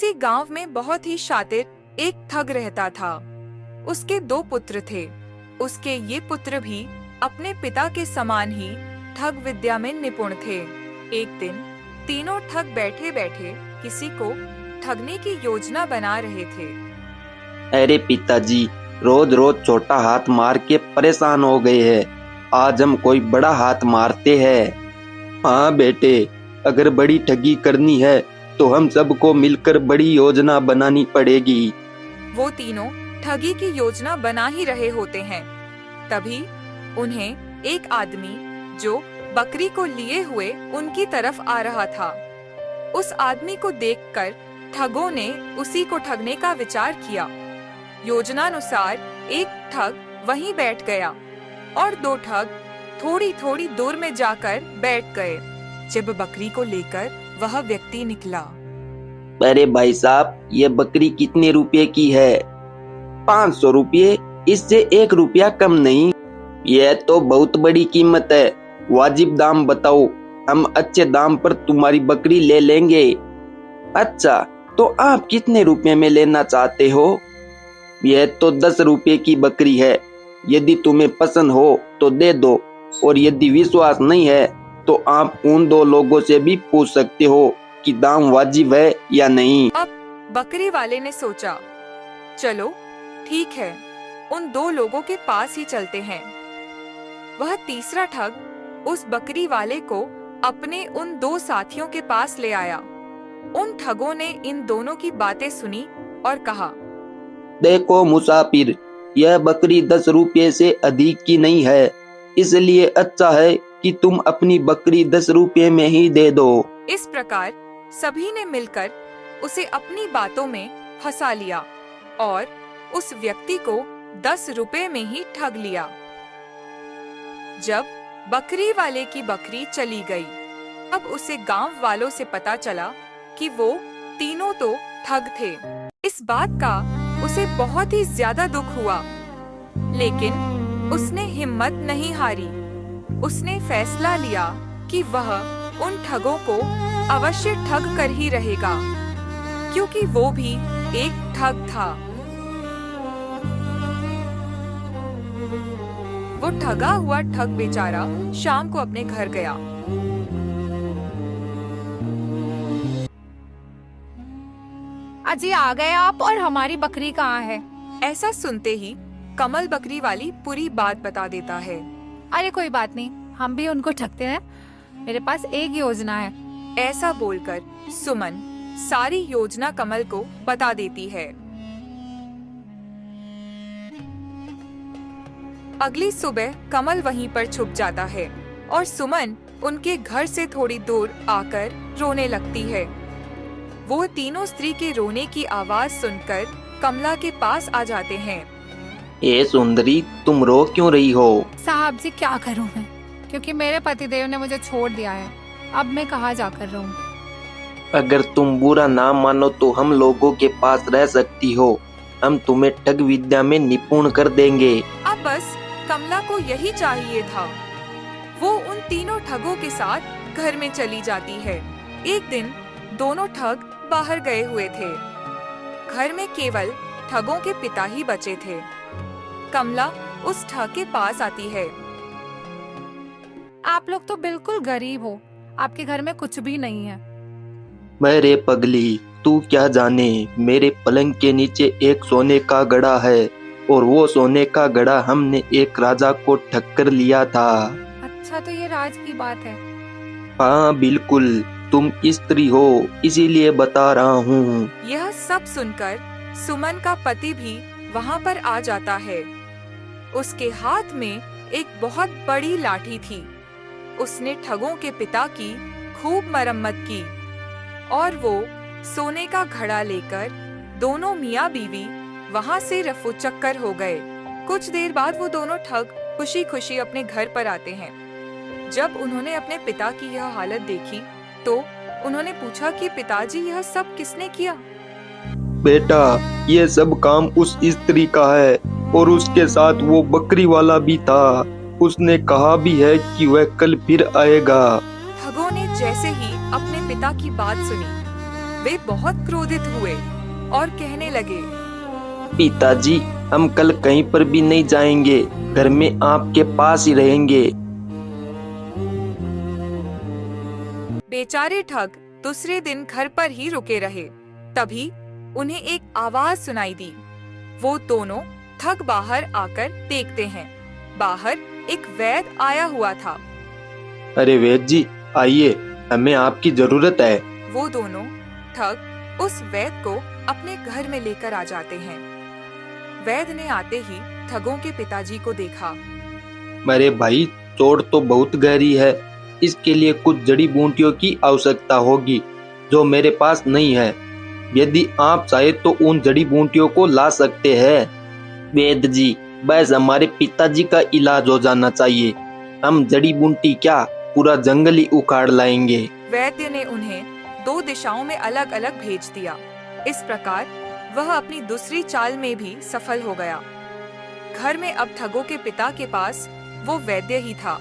उसी गांव में बहुत ही शातिर एक ठग रहता था। उसके 2 पुत्र थे। उसके ये पुत्र भी अपने पिता के समान ही ठग विद्या में निपुण थे। एक दिन तीनों ठग बैठे बैठे किसी को ठगने की योजना बना रहे थे। अरे पिताजी, रोज रोज छोटा हाथ मार के परेशान हो गए हैं। आज हम कोई बड़ा हाथ मारते हैं। हाँ बेटे, अगर बड़ी ठगी करनी है तो हम सबको मिलकर बड़ी योजना बनानी पड़ेगी। वो तीनों ठगी की योजना बना ही रहे होते हैं। तभी उन्हें एक आदमी जो बकरी को लिए हुए उनकी तरफ आ रहा था। उस आदमी को देखकर ठगों ने उसी को ठगने का विचार किया। योजनानुसार एक ठग वहीं बैठ गया और 2 ठग थोड़ी थोड़ी दूर में जाकर बैठ गए। जब बकरी को लेकर वह व्यक्ति निकला। अरे भाई साहब, ये बकरी कितने रुपए की है? 500 रुपये, इससे 1 रुपया कम नहीं। यह तो बहुत बड़ी कीमत है। वाजिब दाम बताओ, हम अच्छे दाम पर तुम्हारी बकरी ले लेंगे। अच्छा, तो आप कितने रुपए में लेना चाहते हो? यह तो 10 रुपए की बकरी है। यदि तुम्हें पसंद हो तो दे दो, और यदि विश्वास नहीं है तो आप उन 2 लोगों से भी पूछ सकते हो कि दाम वाजिब है या नहीं। अब बकरी वाले ने सोचा, चलो ठीक है, उन 2 लोगों के पास ही चलते हैं। वह तीसरा ठग उस बकरी वाले को अपने उन 2 साथियों के पास ले आया। उन ठगों ने इन दोनों की बातें सुनी और कहा, देखो मुसाफिर, यह बकरी 10 रुपये से अधिक की नहीं है, इसलिए अच्छा है कि तुम अपनी बकरी 10 रुपये में ही दे दो। इस प्रकार सभी ने मिलकर उसे अपनी बातों में फंसा लिया और उस व्यक्ति को 10 रुपये में ही ठग लिया। जब बकरी वाले की बकरी चली गई, अब उसे गांव वालों से पता चला कि वो तीनों तो ठग थे। इस बात का उसे बहुत ही ज्यादा दुख हुआ, लेकिन उसने हिम्मत नहीं हारी। उसने फैसला लिया कि वह उन ठगों को अवश्य ठग कर ही रहेगा, क्योंकि वो भी एक ठग था। वो ठगा हुआ ठग बेचारा शाम को अपने घर गया। अजी आ गए आप, और हमारी बकरी कहाँ है? ऐसा सुनते ही कमल बकरी वाली पूरी बात बता देता है। अरे कोई बात नहीं, हम भी उनको ठगते हैं। मेरे पास एक योजना है। ऐसा बोलकर सुमन सारी योजना कमल को बता देती है। अगली सुबह कमल वहीं पर छुप जाता है और सुमन उनके घर से थोड़ी दूर आकर रोने लगती है। वो तीनों स्त्री के रोने की आवाज सुनकर कमला के पास आ जाते हैं। ए सुंदरी, तुम रो क्यों रही हो? साहब जी, क्या करूं मैं, क्योंकि मेरे पतिदेव ने मुझे छोड़ दिया है। अब मैं कहाँ जाकर रहूं? अगर तुम बुरा ना मानो तो हम लोगों के पास रह सकती हो। हम तुम्हें ठग विद्या में निपुण कर देंगे। अब बस कमला को यही चाहिए था। वो उन तीनों ठगों के साथ घर में चली जाती है। एक दिन दोनों ठग बाहर गए हुए थे। घर में केवल ठगों के पिता ही बचे थे। कमला उस ठग के पास आती है। आप लोग तो बिल्कुल गरीब हो, आपके घर में कुछ भी नहीं है। मेरे पगली, तू क्या जाने, मेरे पलंग के नीचे एक सोने का घड़ा है, और वो सोने का घड़ा हमने एक राजा को ठग कर लिया था। अच्छा, तो ये राज की बात है? हाँ बिल्कुल, तुम स्त्री हो इसीलिए बता रहा हूँ। यह सब सुनकर सुमन का पति भी वहाँ पर आ जाता है। उसके हाथ में एक बहुत बड़ी लाठी थी। उसने ठगों के पिता की खूब मरम्मत की और वो सोने का घड़ा लेकर दोनों मियाँ बीवी वहाँ से रफू चक्कर हो गए। कुछ देर बाद वो दोनों ठग खुशी खुशी अपने घर पर आते हैं। जब उन्होंने अपने पिता की यह हालत देखी तो उन्होंने पूछा कि पिताजी, यह सब किसने किया? बेटा, ये सब काम उस स्त्री का है, और उसके साथ वो बकरी वाला भी था। उसने कहा भी है कि वह कल फिर आएगा। ठगों ने जैसे ही अपने पिता की बात सुनी, वे बहुत क्रोधित हुए और कहने लगे, पिताजी, हम कल कहीं पर भी नहीं जाएंगे, घर में आपके पास ही रहेंगे। बेचारे ठग दूसरे दिन घर पर ही रुके रहे। तभी उन्हें एक आवाज सुनाई दी। वो दोनों ठग बाहर आकर देखते हैं। बाहर एक वैद्य आया हुआ था। अरे वैद्य जी, आइए, हमें आपकी जरूरत है। वो दोनों ठग उस वैद्य को अपने घर में लेकर आ जाते हैं। वैद्य ने आते ही ठगों के पिताजी को देखा। अरे भाई, चोट तो बहुत गहरी है, इसके लिए कुछ जड़ी बूटियों की आवश्यकता होगी जो मेरे पास नहीं है। यदि आप चाहे तो उन जड़ी बूटियों को ला सकते हैं। वैद्य जी, बस हमारे पिताजी का इलाज हो जाना चाहिए। हम जड़ी बूटी क्या, पूरा जंगल ही उखाड़ लाएंगे। वैद्य ने उन्हें 2 दिशाओं में अलग अलग भेज दिया। इस प्रकार वह अपनी दूसरी चाल में भी सफल हो गया। घर में अब ठगों के पिता के पास वो वैद्य ही था।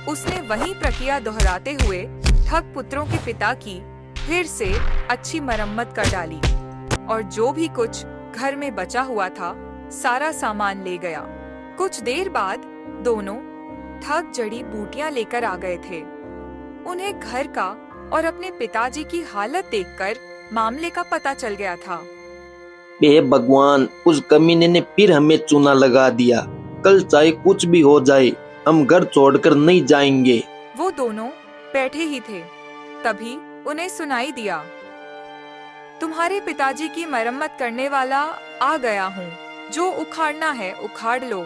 उसने वही प्रक्रिया दोहराते हुए ठग पुत्रों के पिता की फिर से अच्छी मरम्मत कर डाली और जो भी कुछ घर में बचा हुआ था सारा सामान ले गया। कुछ देर बाद दोनों ठग जड़ी बूटियां लेकर आ गए थे। उन्हें घर का और अपने पिताजी की हालत देखकर मामले का पता चल गया था। हे भगवान, उस कमीने ने फिर हमें चूना लगा दिया। कल चाहे कुछ भी हो जाए, हम घर छोड़कर नहीं जाएंगे। वो दोनों बैठे ही थे। तभी उन्हें सुनाई दिया, तुम्हारे पिताजी की मरम्मत करने वाला आ गया हूँ। जो उखाड़ना है उखाड़ लो।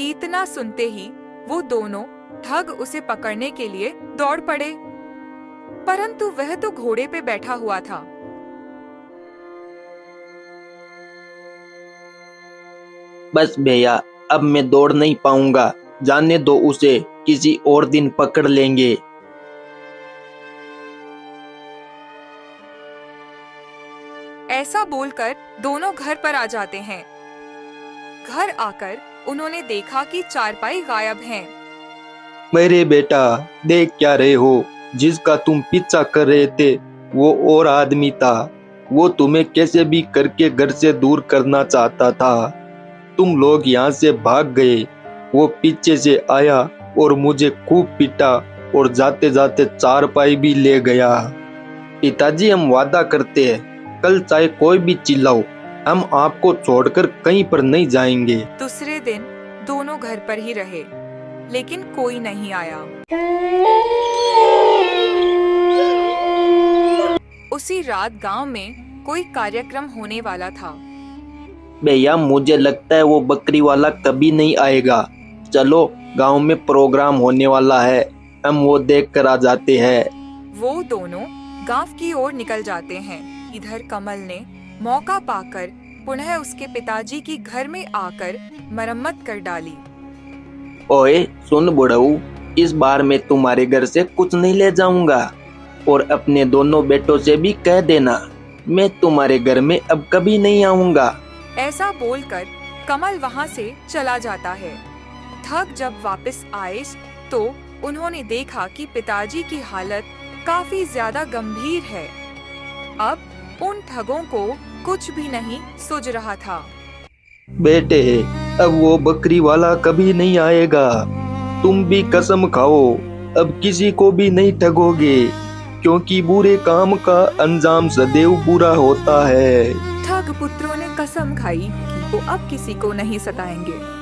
इतना सुनते ही वो दोनों ठग उसे पकड़ने के लिए दौड़ पड़े, परंतु वह तो घोड़े पे बैठा हुआ था। बस भैया, अब मैं दौड़ नहीं पाऊंगा, जाने दो उसे, किसी और दिन पकड़ लेंगे। ऐसा बोलकर दोनों घर पर आ जाते हैं। घर आकर उन्होंने देखा कि चारपाई गायब है। मेरे बेटा, देख क्या रहे हो? जिसका तुम पीछा कर रहे थे वो और आदमी था। वो तुम्हें कैसे भी करके घर से दूर करना चाहता था। तुम लोग यहाँ से भाग गए। वो पीछे से आया और मुझे खूब पीटा और जाते जाते चारपाई भी ले गया। पिताजी, हम वादा करते हैं, कल चाहे कोई भी चिल्लाओ, हम आपको छोड़कर कहीं पर नहीं जाएंगे। दूसरे दिन दोनों घर पर ही रहे, लेकिन कोई नहीं आया। उसी रात गांव में कोई कार्यक्रम होने वाला था। भैया, मुझे लगता है वो बकरी वाला कभी नहीं आएगा। चलो, गांव में प्रोग्राम होने वाला है, हम वो देख कर आ जाते हैं। वो दोनों गांव की ओर निकल जाते हैं। इधर कमल ने मौका पाकर पुनः उसके पिताजी की घर में आकर मरम्मत कर डाली। ओए सुन बुढ़ऊ, इस बार मैं तुम्हारे घर से कुछ नहीं ले जाऊंगा और अपने दोनों बेटों से भी कह देना, मैं तुम्हारे घर में अब कभी नहीं आऊंगा। ऐसा बोलकर कमल वहाँ से चला जाता है। ठग जब वापस आए तो उन्होंने देखा कि पिताजी की हालत काफी ज्यादा गंभीर है। अब उन ठगों को कुछ भी नहीं सूझ रहा था। बेटे, अब वो बकरी वाला कभी नहीं आएगा। तुम भी कसम खाओ, अब किसी को भी नहीं ठगोगे, क्योंकि बुरे काम का अंजाम सदैव बुरा होता है। ठग पुत्रों ने कसम खाई कि वो अब किसी को नहीं सताएंगे।